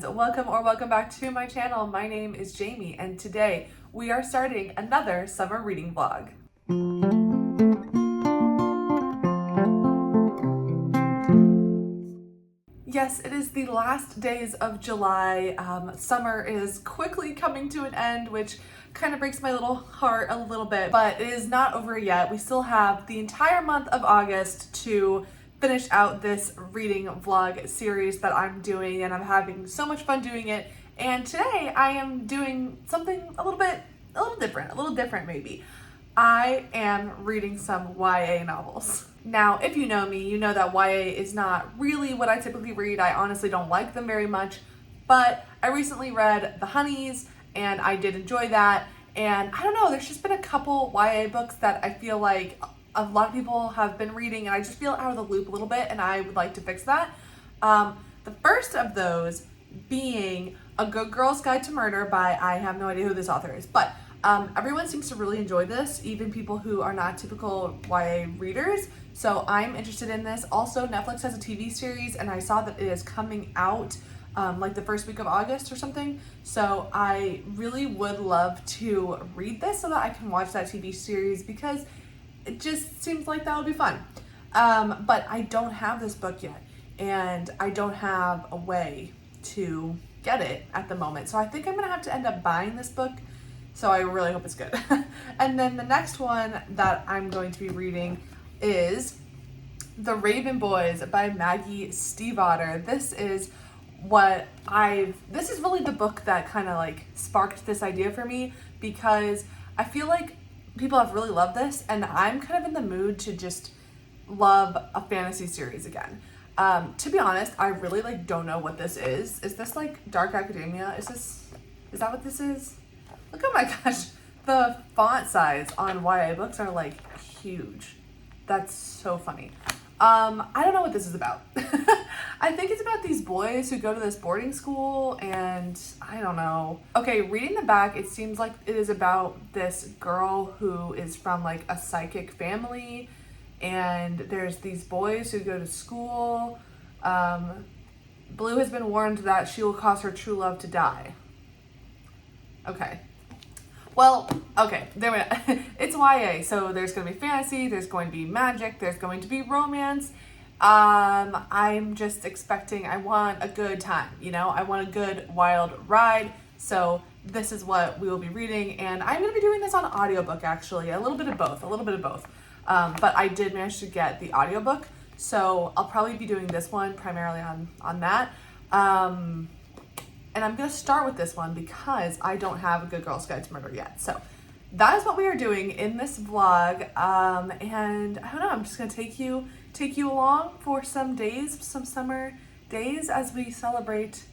friends, welcome back to my channel. My name is Jamie and today we are starting another summer reading vlog. Yes, it is the last days of July. Summer is quickly coming to an end, which kind of breaks my little heart a little bit, but it is not over yet. We still have the entire month of August to finish out this reading vlog series that I'm doing, and I'm having so much fun doing it. And today I am doing something a little different maybe. I am reading some YA novels. Now, if you know me, you know that YA is not really what I typically read. I honestly don't like them very much, but I recently read The Honeys and I did enjoy that. And I don't know, there's just been a couple YA books that I feel like a lot of people have been reading and I just feel out of the loop a little bit and I would like to fix that. The first of those being A Good Girl's Guide to Murder by, I have no idea who this author is, but everyone seems to really enjoy this, even people who are not typical YA readers. So I'm interested in this. Also, Netflix has a TV series and I saw that it is coming out like the first week of August or something. So I really would love to read this so that I can watch that TV series because it just seems like that would be fun. But I don't have this book yet and I don't have a way to get it at the moment. So I think I'm gonna have to end up buying this book. So I really hope it's good. And then the next one that I'm going to be reading is The Raven Boys by Maggie Stiefvater. This is really the book that kind of like sparked this idea for me because I feel like people have really loved this and I'm kind of in the mood to just love a fantasy series again. To be honest, I really don't know what this is. Is this like dark academia? Is that what this is? Look, oh my gosh, the font size on YA books are like huge. That's so funny. I don't know what this is about. I think it's about these boys who go to this boarding school and I don't know. Okay, reading the back, it seems like it is about this girl who is from like a psychic family and there's these boys who go to school. Blue has been warned that she will cause her true love to die. Okay. Well, okay, there we go. It's YA, so there's going to be fantasy, there's going to be magic, there's going to be romance. I'm just expecting, I want a good time, I want a good wild ride. So this is what we will be reading, and I'm going to be doing this on audiobook actually, a little bit of both. But I did manage to get the audiobook, so I'll probably be doing this one primarily on that. And I'm going to start with this one because I don't have A Good Girl's Guide to Murder yet. So that is what we are doing in this vlog. And I don't know, I'm just going to take you along for some days, some summer days as we celebrate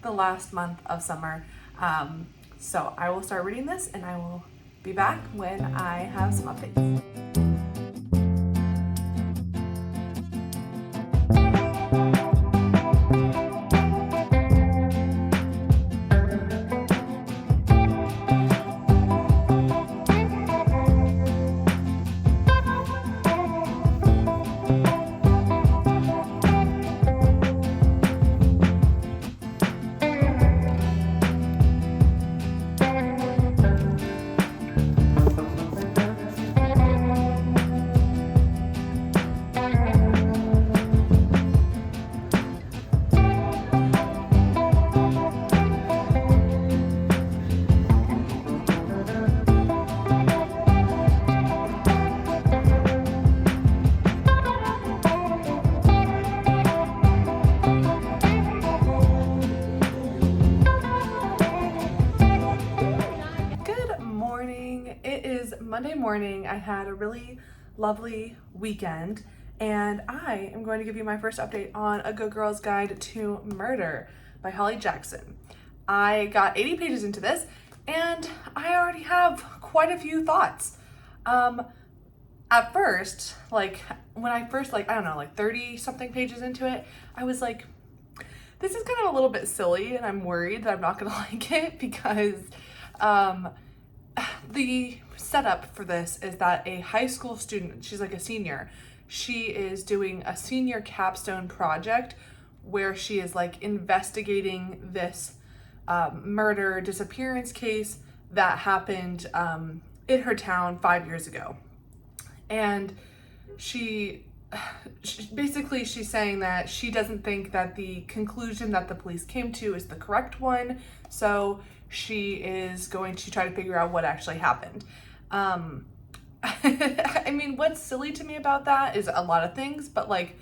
the last month of summer. So I will start reading this and I will be back when I have some updates. Monday morning. I had a really lovely weekend and I am going to give you my first update on A Good Girl's Guide to Murder by Holly Jackson. I got 80 pages into this and I already have quite a few thoughts. At first, when I first, I don't know, 30 something pages into it, I was like, this is kind of a little bit silly and I'm worried that I'm not gonna like it because the setup for this is that a high school student, she's like a senior, she is doing a senior capstone project where she is like investigating this murder disappearance case that happened in her town 5 years ago. And she's saying that she doesn't think that the conclusion that the police came to is the correct one, so she is going to try to figure out what actually happened. I mean, what's silly to me about that is a lot of things, but like,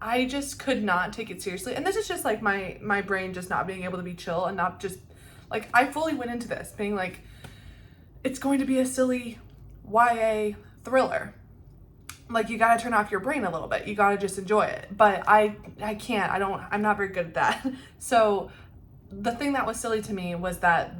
I just could not take it seriously. And this is just like my brain just not being able to be chill and not just like, I fully went into this being like, it's going to be a silly YA thriller. Like, you gotta turn off your brain a little bit. You gotta just enjoy it. But I can't, I'm not very good at that. So the thing that was silly to me was that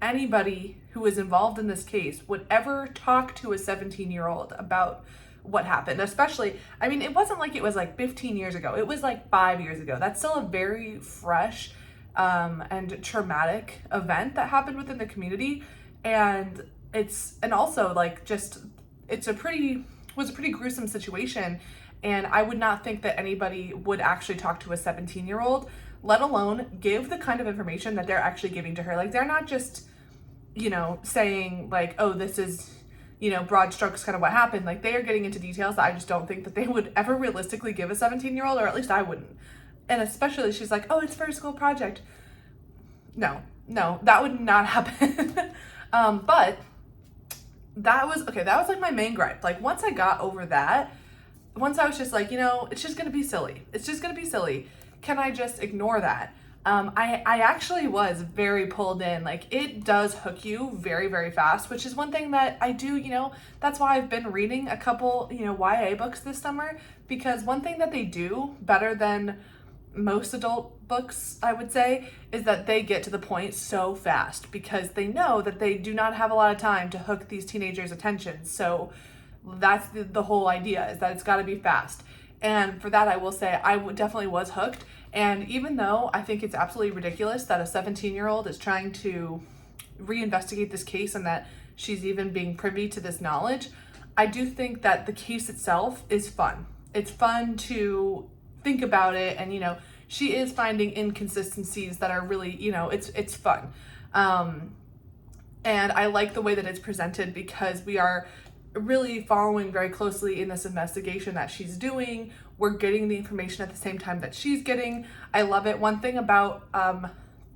anybody who was involved in this case would ever talk to a 17-year-old about what happened. Especially, I mean, it wasn't like it was like 15 years ago. It was like 5 years ago. That's still a very fresh and traumatic event that happened within the community. And also like just, was a pretty gruesome situation. And I would not think that anybody would actually talk to a 17-year-old, let alone give the kind of information that they're actually giving to her. Like, they're not just, you know, saying like, oh, this is, you know, broad strokes kind of what happened. Like, they are getting into details that I just don't think that they would ever realistically give a 17-year-old, or at least I wouldn't. And especially she's like, oh, it's for a school project. No, that would not happen. But that was like my main gripe. Like, once I got over that, once I was just like, you know, it's just gonna be silly. It's just gonna be silly. Can I just ignore that? I actually was very pulled in. Like, it does hook you very, very fast, which is one thing that I do, you know, that's why I've been reading a couple, you know, YA books this summer, because one thing that they do better than most adult books, I would say, is that they get to the point so fast because they know that they do not have a lot of time to hook these teenagers' attention. So that's the whole idea, is that it's got to be fast. And for that, I will say I definitely was hooked. And even though I think it's absolutely ridiculous that a 17-year-old is trying to reinvestigate this case and that she's even being privy to this knowledge, I do think that the case itself is fun. It's fun to think about it, and, you know, she is finding inconsistencies that are really, you know, it's fun. And I like the way that it's presented because we are really following very closely in this investigation that she's doing. We're getting the information at the same time that she's getting. I love it. One thing about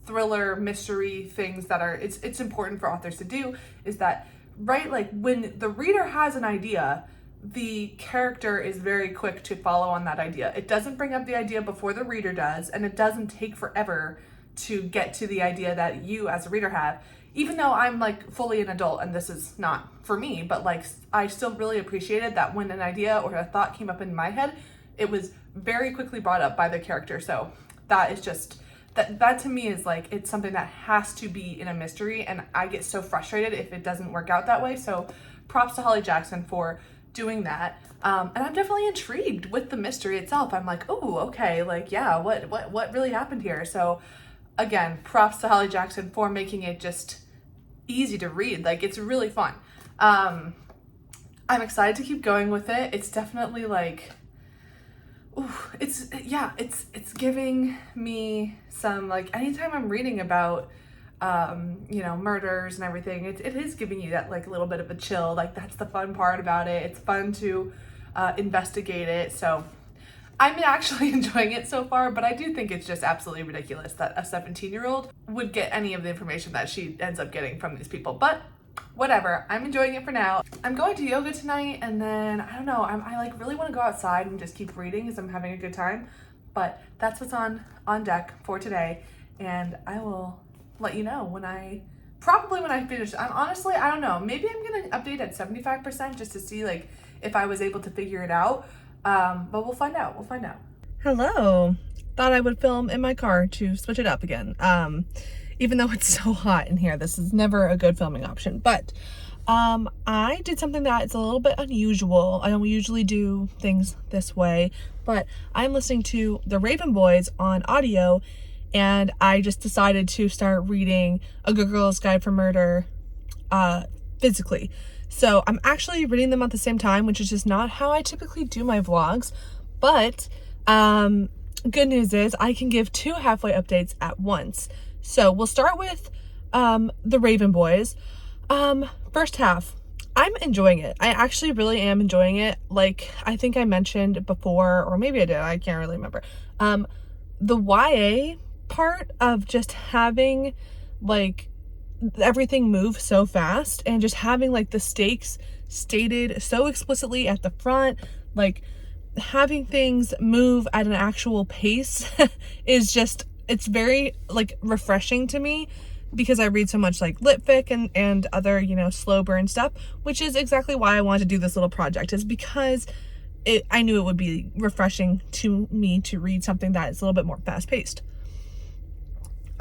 thriller mystery things that are, it's important for authors to do is that, right, like when the reader has an idea, the character is very quick to follow on that idea. It doesn't bring up the idea before the reader does, and it doesn't take forever to get to the idea that you as a reader have. Even though I'm like fully an adult and this is not for me, but like I still really appreciated that when an idea or a thought came up in my head, it was very quickly brought up by the character. So that is just, that to me is like, it's something that has to be in a mystery, and I get so frustrated if it doesn't work out that way. So props to Holly Jackson for doing that. And I'm definitely intrigued with the mystery itself. I'm like, oh, okay, like, yeah, what really happened here? So again, props to Holly Jackson for making it just easy to read. Like, it's really fun. I'm excited to keep going with it. It's definitely like, ooh, it's giving me some, like, anytime I'm reading about you know, murders and everything, it is giving you that like little bit of a chill. Like, that's the fun part about it. It's fun to investigate it. So I'm actually enjoying it so far, but I do think it's just absolutely ridiculous that a 17-year-old would get any of the information that she ends up getting from these people. But whatever, I'm enjoying it for now. I'm going to yoga tonight, and then I don't know, I like really want to go outside and just keep reading because I'm having a good time. But that's what's on deck for today, and I will let you know when I finish. Honestly, I don't know, maybe I'm gonna update at 75% just to see like if I was able to figure it out, but we'll find out. Hello. Thought I would film in my car to switch it up again, even though it's so hot in here. This is never a good filming option, but I did something that is a little bit unusual. I don't usually do things this way, but I'm listening to the Raven Boys on audio, and I just decided to start reading A Good Girl's Guide for Murder physically. So I'm actually reading them at the same time, which is just not how I typically do my vlogs. But good news is I can give 2 halfway updates at once. So we'll start with the Raven Boys. First half, I'm enjoying it. I actually really am enjoying it. Like, I think I mentioned before, or maybe I did, I can't really remember. The YA part of just having like everything move so fast and just having like the stakes stated so explicitly at the front, like having things move at an actual pace is just, it's very like refreshing to me, because I read so much like lit fic and other, you know, slow burn stuff, which is exactly why I wanted to do this little project, is because I knew it would be refreshing to me to read something that is a little bit more fast paced.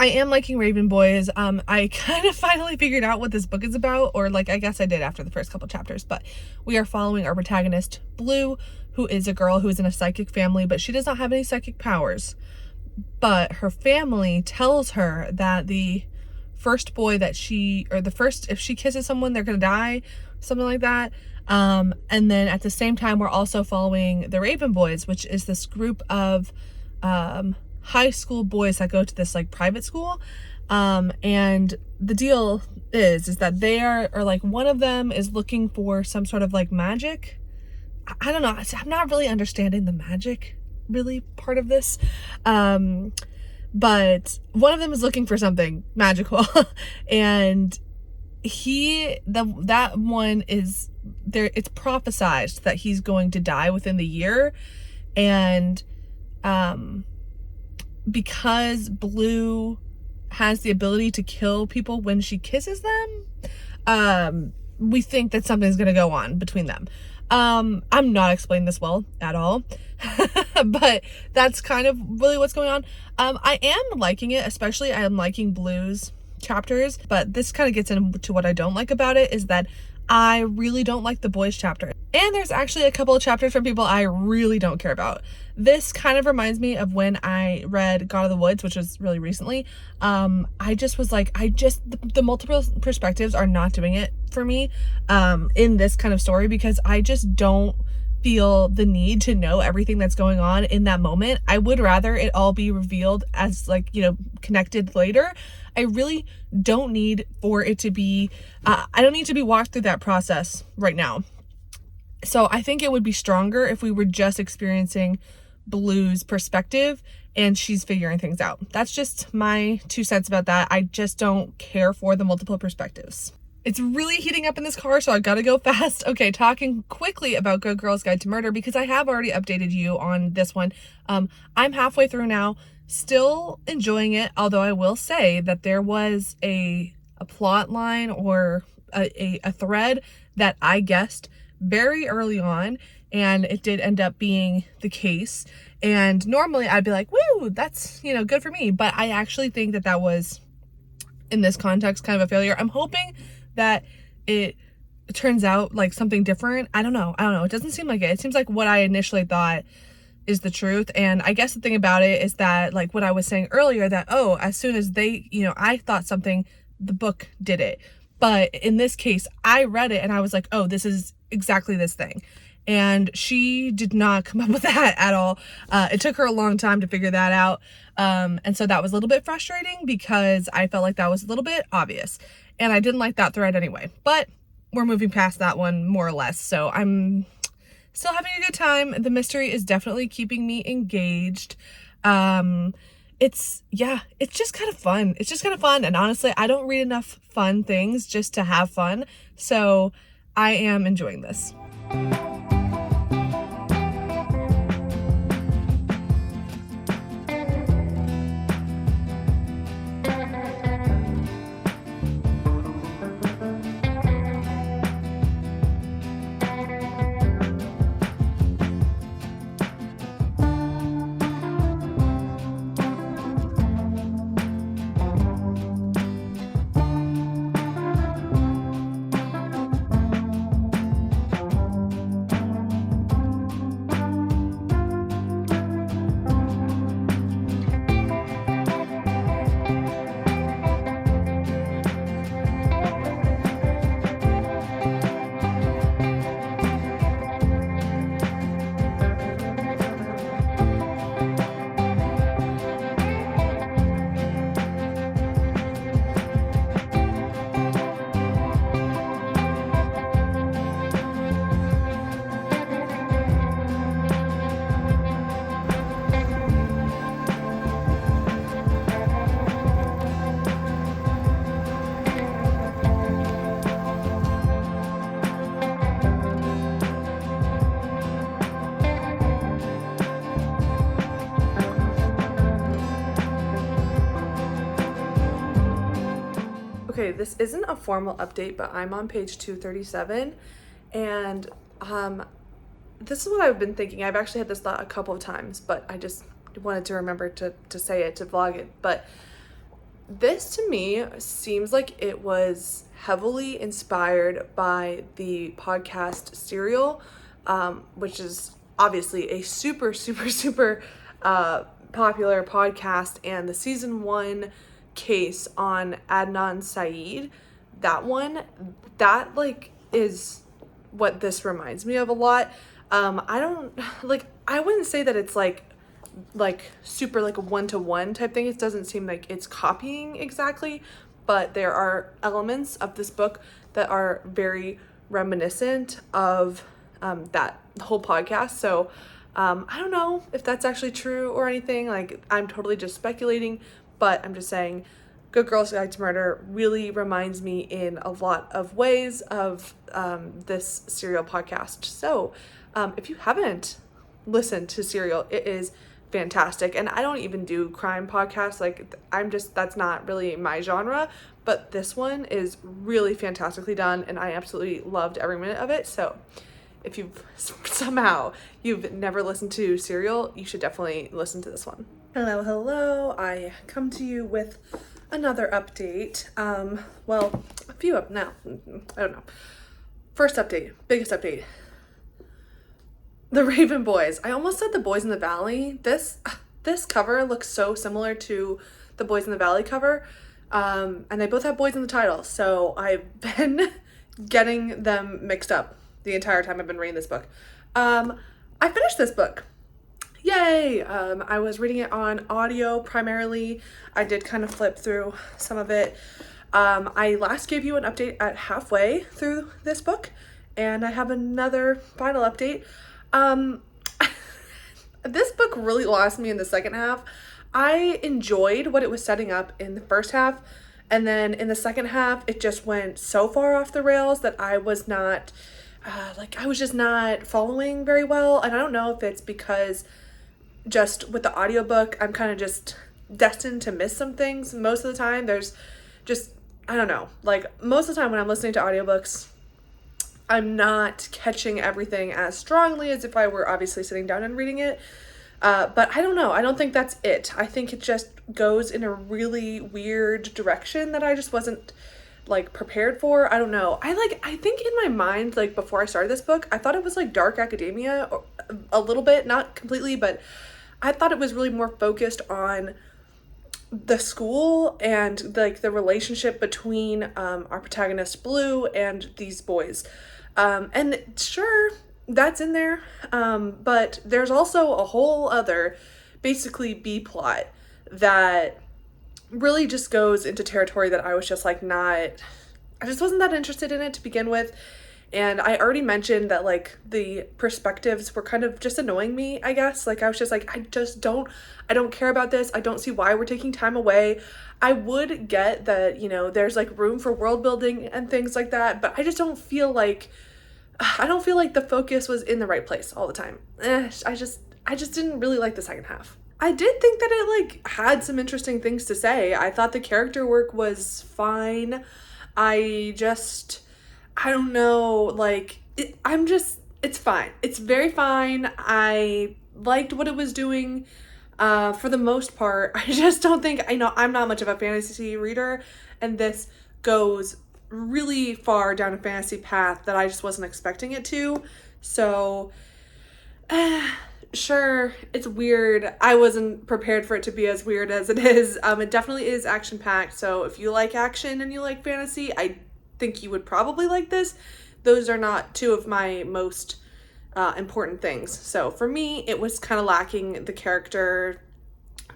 I am liking Raven Boys. I kind of finally figured out what this book is about, or like, I guess I did after the first couple chapters, but we are following our protagonist, Blue, who is a girl who is in a psychic family, but she does not have any psychic powers. But her family tells her that the first boy that if she kisses someone, they're gonna die, something like that. And then at the same time, we're also following the Raven Boys, which is this group of high school boys that go to this like private school. And the deal is that they are like, one of them is looking for some sort of like magic. I don't know. I'm not really understanding the magic really part of this. But one of them is looking for something magical and that one is there. It's prophesized that he's going to die within the year. And, because Blue has the ability to kill people when she kisses them, we think that something's going to go on between them. I'm not explaining this well at all, but that's kind of really what's going on. I am liking it, especially I am liking Blue's chapters, but this kind of gets into what I don't like about it, is that I really don't like the boys chapter. And there's actually a couple of chapters from people I really don't care about. This kind of reminds me of when I read God of the Woods, which was really recently. I just was like, the multiple perspectives are not doing it for me in this kind of story, because I just don't feel the need to know everything that's going on in that moment. I would rather it all be revealed as like, you know, connected later. I really don't need for it to be, I don't need to be walked through that process right now. So I think it would be stronger if we were just experiencing Blue's perspective and she's figuring things out. That's just my 2 cents about that. I just don't care for the multiple perspectives. It's really heating up in this car, so I gotta go fast. Okay, talking quickly about Good Girl's Guide to Murder, because I have already updated you on this one. I'm halfway through now, still enjoying it, although I will say that there was a plot line or a thread that I guessed very early on, and it did end up being the case. And normally I'd be like, woo, that's, you know, good for me. But I actually think that that was, in this context, kind of a failure. I'm hoping that it turns out like something different. I don't know. It doesn't seem like it. It seems like what I initially thought is the truth. And I guess the thing about it is that, like what I was saying earlier, that, oh, as soon as they, you know, I thought something, the book did it. But in this case, I read it and I was like, oh, this is exactly this thing. And she did not come up with that at all. It took her a long time to figure that out. And so that was a little bit frustrating, because I felt like that was a little bit obvious. And I didn't like that thread anyway. But we're moving past that one more or less. So I'm still having a good time. The mystery is definitely keeping me engaged. It's just kind of fun. It's just kind of fun. And honestly, I don't read enough fun things just to have fun. So I am enjoying this. Okay, this isn't a formal update, but I'm on page 237, and this is what I've been thinking. I've actually had this thought a couple of times, but I just wanted to remember to say it, to vlog it. But this to me seems like it was heavily inspired by the podcast Serial, which is obviously a super popular podcast, and the season 1 case on Adnan Syed, that like is what this reminds me of a lot. I wouldn't say that it's like super like a one-to-one type thing. It doesn't seem like it's copying exactly, but there are elements of this book that are very reminiscent of that whole podcast. So I don't know if that's actually true or anything. Like, I'm totally just speculating, but I'm just saying Good Girls Guide to Murder really reminds me in a lot of ways of this Serial podcast. So if you haven't listened to Serial, it is fantastic. And I don't even do crime podcasts. Like, that's not really my genre, but this one is really fantastically done, and I absolutely loved every minute of it. So if you've never listened to Serial, you should definitely listen to this one. Hello. I come to you with another update. Well, a few up now. I don't know. First update, biggest update. The Raven Boys. I almost said the Boys in the Valley. This cover looks so similar to the Boys in the Valley cover. And they both have boys in the title. So I've been getting them mixed up the entire time I've been reading this book. I finished this book. Yay! I was reading it on audio primarily. I did kind of flip through some of it. I last gave you an update at halfway through this book, and I have another final update. This book really lost me in the second half. I enjoyed what it was setting up in the first half, and then in the second half, it just went so far off the rails that I was not, I was just not following very well. And I don't know if it's because just with the audiobook, I'm kind of just destined to miss some things. Most of the time, there's just, I don't know, like most of the time when I'm listening to audiobooks, I'm not catching everything as strongly as if I were obviously sitting down and reading it. But I don't know. I don't think that's it. I think it just goes in a really weird direction that I just wasn't like prepared for. I don't know. I think in my mind, like before I started this book, I thought it was like dark academia or a little bit, not completely, but I thought it was really more focused on the school and like the relationship between our protagonist Blue and these boys. And sure, that's in there, but there's also a whole other basically B plot that really just goes into territory that I was just like I just wasn't that interested in it to begin with. And I already mentioned that like the perspectives were kind of just annoying me, I guess. Like I was just like, I don't care about this. I don't see why we're taking time away. I would get that, you know, there's like room for world building and things like that, but I just don't feel like the focus was in the right place all the time. I just didn't really like the second half. I did think that it like had some interesting things to say. I thought the character work was fine. I don't know, like, it's fine. It's very fine. I liked what it was doing for the most part. I just don't think, I'm not much of a fantasy reader, and this goes really far down a fantasy path that I just wasn't expecting it to. So, sure, it's weird. I wasn't prepared for it to be as weird as it is. It definitely is action-packed, so if you like action and you like fantasy, I think you would probably like this. Those are not two of my most important things. So for me, it was kind of lacking the character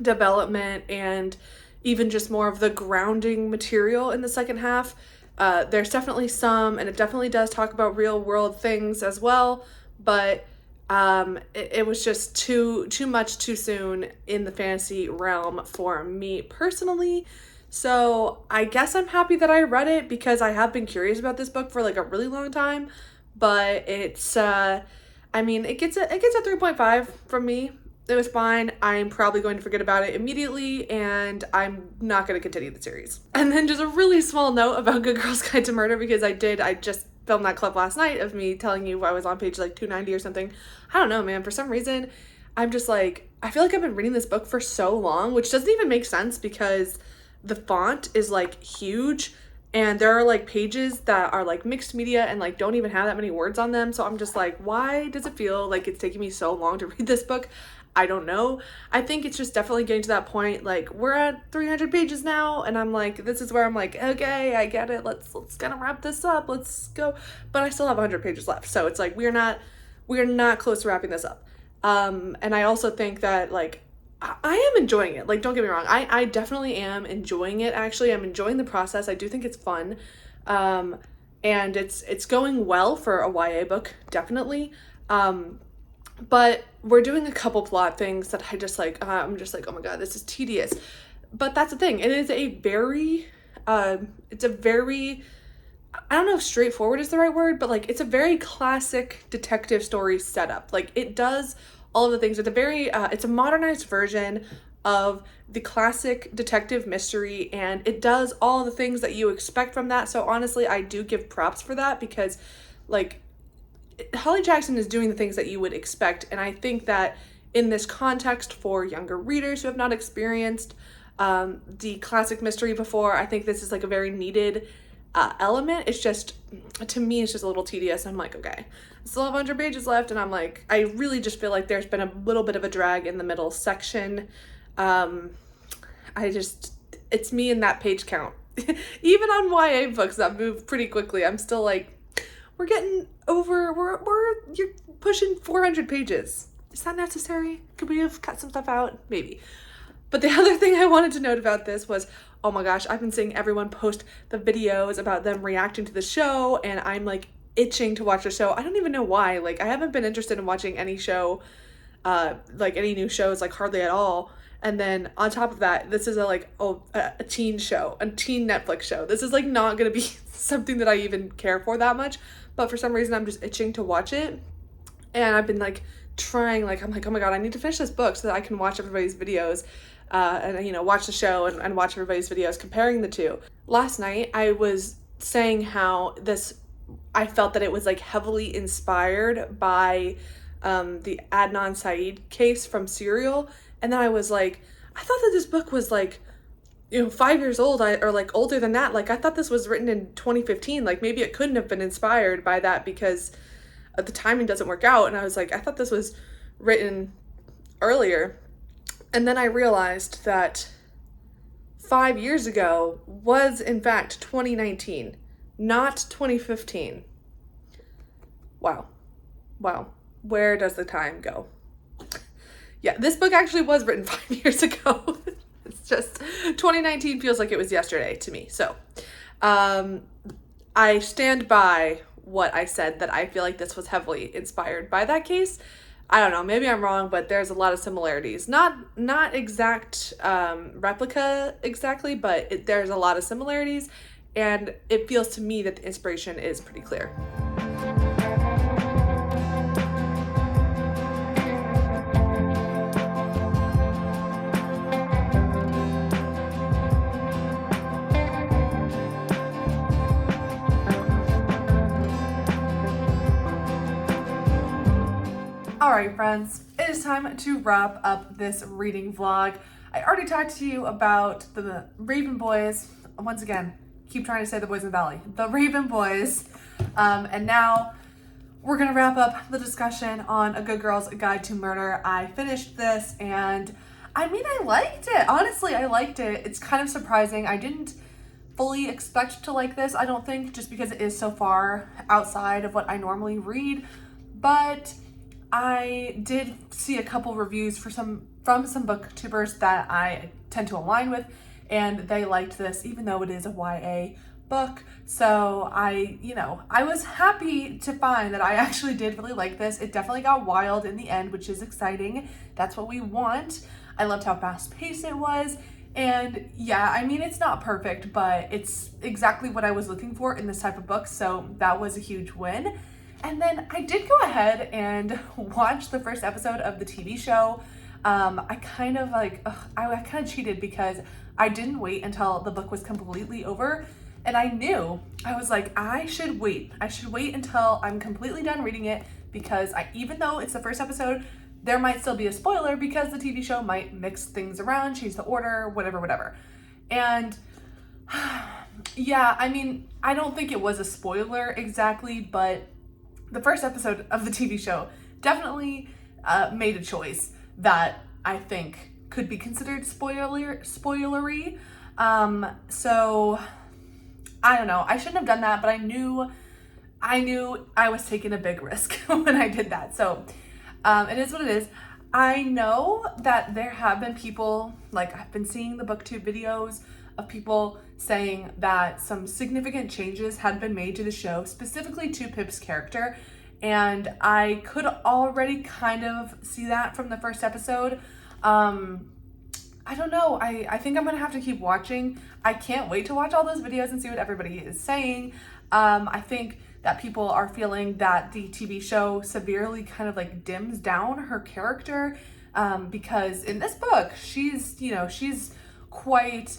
development and even just more of the grounding material in the second half. There's definitely some, and it definitely does talk about real world things as well, but it was just too much too soon in the fantasy realm for me personally. So I guess I'm happy that I read it because I have been curious about this book for like a really long time, but it's, it gets a 3.5 from me. It was fine. I'm probably going to forget about it immediately, and I'm not going to continue the series. And then just a really small note about Good Girls Guide to Murder, because I just filmed that clip last night of me telling you I was on page like 290 or something. I don't know, man. For some reason, I'm just like, I feel like I've been reading this book for so long, which doesn't even make sense because the font is like huge, and there are like pages that are like mixed media and like don't even have that many words on them. So I'm just like, why does it feel like it's taking me so long to read this book? I don't know. I think it's just definitely getting to that point. Like, we're at 300 pages now, and I'm like, this is where I'm like, okay, I get it. Let's kind of wrap this up. Let's go. But I still have 100 pages left. So it's like, we're not close to wrapping this up. And I also think that like, I am enjoying it. Like, don't get me wrong. I definitely am enjoying it. Actually, I'm enjoying the process. I do think it's fun. And it's going well for a YA book, definitely. But we're doing a couple plot things that I'm just like, oh my God, this is tedious. But that's the thing. It is a very, I don't know if straightforward is the right word, but like, it's a very classic detective story setup. Like, it does all of the things. It's a modernized version of the classic detective mystery, and it does all the things that you expect from that. So honestly, I do give props for that, because like, Holly Jackson is doing the things that you would expect, and I think that in this context for younger readers who have not experienced the classic mystery before, I think this is like a very needed element. It's just, to me, it's just a little tedious. I'm like, okay, I still have 100 pages left, and I'm like, I really just feel like there's been a little bit of a drag in the middle section. It's me and that page count. Even on YA books that move pretty quickly, I'm still like, you're pushing 400 pages. Is that necessary? Could we have cut some stuff out? Maybe. But the other thing I wanted to note about this was, oh my gosh, I've been seeing everyone post the videos about them reacting to the show, and I'm like itching to watch the show. I don't even know why. Like, I haven't been interested in watching any show, like any new shows, like hardly at all. And then on top of that, this is a teen show, a teen Netflix show. This is like not going to be something that I even care for that much. But for some reason, I'm just itching to watch it. And I've been like trying, like, I'm like, oh my God, I need to finish this book so that I can watch everybody's videos and, you know, watch the show and watch everybody's videos, comparing the two. Last night, I was saying how I felt that it was like heavily inspired by the Adnan Syed case from Serial. And then I was like, I thought that this book was like, you know, 5 years old, or like older than that. Like, I thought this was written in 2015. Like, maybe it couldn't have been inspired by that because the timing doesn't work out. And I was like, I thought this was written earlier. And then I realized that 5 years ago was in fact 2019, not 2015. Wow. Where does the time go? Yeah, this book actually was written 5 years ago. It's just 2019 feels like it was yesterday to me. So I stand by what I said, that I feel like this was heavily inspired by that case. I don't know, maybe I'm wrong, but there's a lot of similarities. Not exact replica exactly, but there's a lot of similarities, and it feels to me that the inspiration is pretty clear. Alright friends, it is time to wrap up this reading vlog. I already talked to you about the Raven Boys. Once again, keep trying to say the Boys in the Valley. The Raven Boys. And now we're gonna wrap up the discussion on A Good Girl's Guide to Murder. I finished this and I mean, I liked it. Honestly, I liked it. It's kind of surprising. I didn't fully expect to like this, I don't think, just because it is so far outside of what I normally read. But I did see a couple reviews from some booktubers that I tend to align with, and they liked this even though it is a YA book. So I was happy to find that I actually did really like this. It definitely got wild in the end, which is exciting. That's what we want. I loved how fast-paced it was. And yeah, I mean, it's not perfect, but it's exactly what I was looking for in this type of book. So that was a huge win. And then I did go ahead and watch the first episode of the TV show. I kind of like, I kind of cheated because I didn't wait until the book was completely over. And I knew, I was like, I should wait until I'm completely done reading it, because even though it's the first episode, there might still be a spoiler because the TV show might mix things around, change the order, whatever. And yeah, I mean, I don't think it was a spoiler exactly, but the first episode of the TV show definitely made a choice that I think could be considered spoilery. So I don't know. I shouldn't have done that, but I knew I was taking a big risk when I did that. So it is what it is. I know that there have been people, like I've been seeing the booktube videos of people saying that some significant changes had been made to the show, specifically to Pip's character. And I could already kind of see that from the first episode. I don't know. I think I'm gonna have to keep watching. I can't wait to watch all those videos and see what everybody is saying. I think that people are feeling that the TV show severely kind of like dims down her character, because in this book, she's quite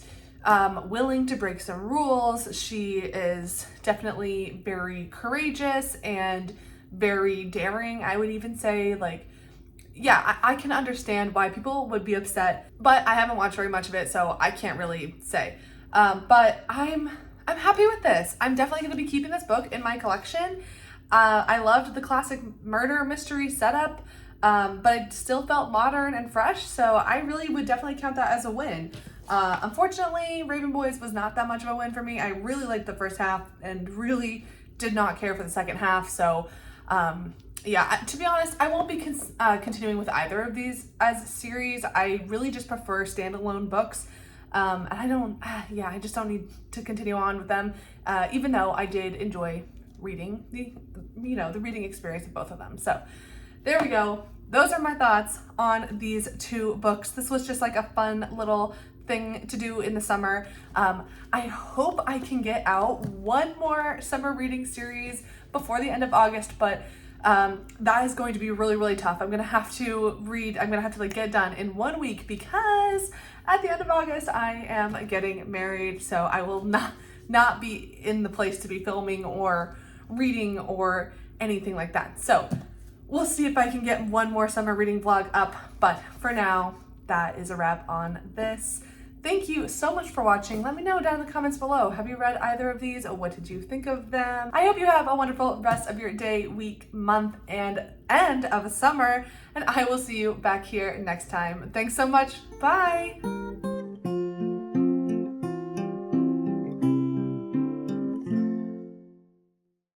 willing to break some rules. She is definitely very courageous and very daring, I would even say. Like, yeah, I can understand why people would be upset, but I haven't watched very much of it, so I can't really say. But I'm happy with this. I'm definitely going to be keeping this book in my collection. I loved the classic murder mystery setup, but it still felt modern and fresh, so I really would definitely count that as a win. Unfortunately, Raven Boys was not that much of a win for me. I really liked the first half and really did not care for the second half, so yeah, to be honest, I won't be continuing with either of these as a series. I really just prefer standalone books. And I just don't need to continue on with them, even though I did enjoy reading the reading experience of both of them. So there we go. Those are my thoughts on these two books. This was just like a fun little thing to do in the summer. I hope I can get out one more summer reading series before the end of August, but that is going to be really, really tough. I'm gonna have to like get it done in 1 week, because at the end of August I am getting married, so I will not be in the place to be filming or reading or anything like that. So we'll see if I can get one more summer reading vlog up, but for now, that is a wrap on this. Thank you so much for watching. Let me know down in the comments below. Have you read either of these, or what did you think of them? I hope you have a wonderful rest of your day, week, month, and end of summer, and I will see you back here next time. Thanks so much. Bye.